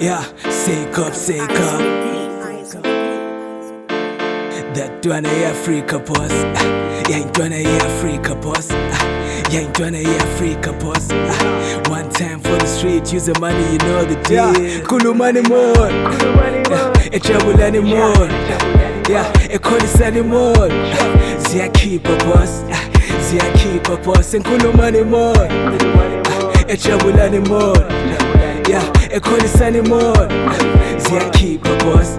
Yeah, shake up, shake up. That one a Africa boss. Yeah, ain't one a Africa boss. Yeah, ain't one a Africa boss. One time for the street, use the money, you know the deal. Kulu money more. A trouble anymore. Yeah, a callis anymore. Zia keep a boss. Zia keep a boss. And Kulu money more. A trouble anymore. Yeah, a callis anymore. Zia keep a boss.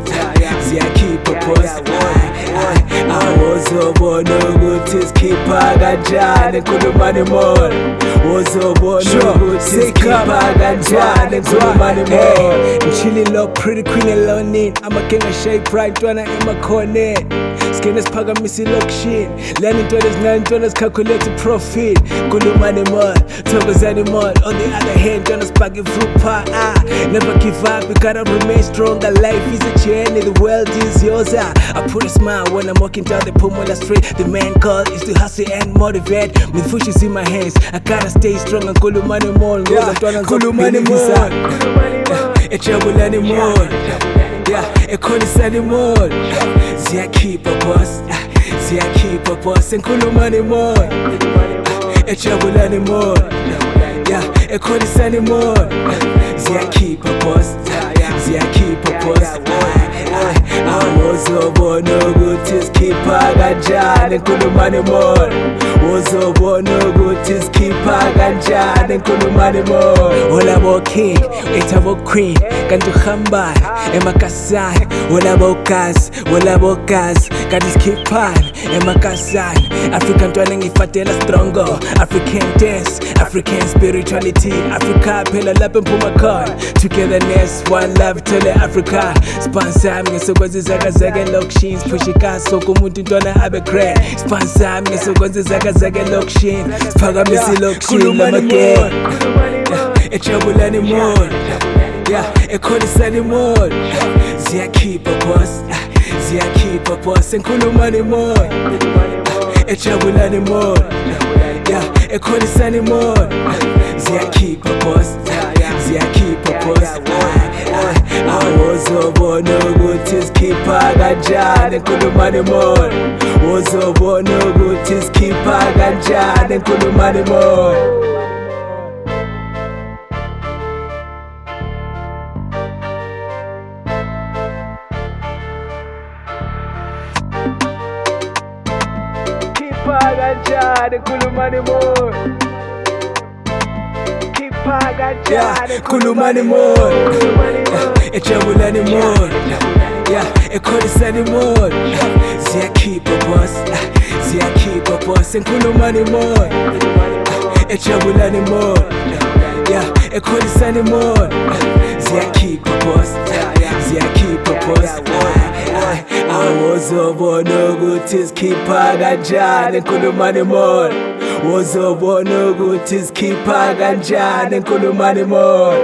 Zia keep a boss. I was a born no good to keep a gajan and Kulu money more. Was a born no good to keep a gajan and Kulu money more. I'm chilling low, pretty queen alone in. I'm a king of shape, right? Wanna in my corner. Skin is paga missy look shit. Learning $9 calculate the profit. Kulu money more, togos anymore. On the other hand, Jonas packing fruit pie. Never give up, you gotta remain stronger. Life is a journey, the world is yours. I put a smile when I'm walking down the Pomona Street. The main goal is to hustle and motivate. With fishes in my hands, I gotta stay strong and Kulu money more. Kulu money more. A trouble anymore. Yeah, a callis anymore. Zia keep a boss. Zia keep a boss and Kulu money more. A trouble anymore. Yeah, a callis anymore. Zia keep a boss. Zia keep a boss. I was a born no good to keep a gajan and Kulu money more. Was a born no good to keep a gajan and Kulu money more. All about king, it's about queen. Kantu khamba, emakasai. All about cars, Kantu skipan, emakasai. African dwelling ifatela stronger. African dance, African spirituality. Africa pela lapin pumakon. Togetherness, one love tell Africa. Sponsor me so kwazi zaka lokshin. Pushika so kumuntu ntwana abe grand. Sponsor me so kwazi zaka lokshin. Spaga misi lokshin lama get. A trouble anymore. Yeah, a callis anymore. Zia keep a boss. Zia keep a boss and Kulu money more. A trouble anymore. Yeah, a callis anymore. Zia keep a boss. Zia keep a boss. I was a born no good to keep a gajan and Kulu money more. Was a born no good to keep a gajan and Kulu money more. Kulu money more. Keep a Kulu money more. A trouble anymore. Yeah, a callis anymore. Zia keep a boss. Zia keep a boss and Kulu money more. A trouble anymore. Yeah, a callis anymore. Zia keep a boss. Zia keep a boss. I was a born no good to keep a gajan and Kulu money more. Was a born no good to keep a gajan and Kulu money more.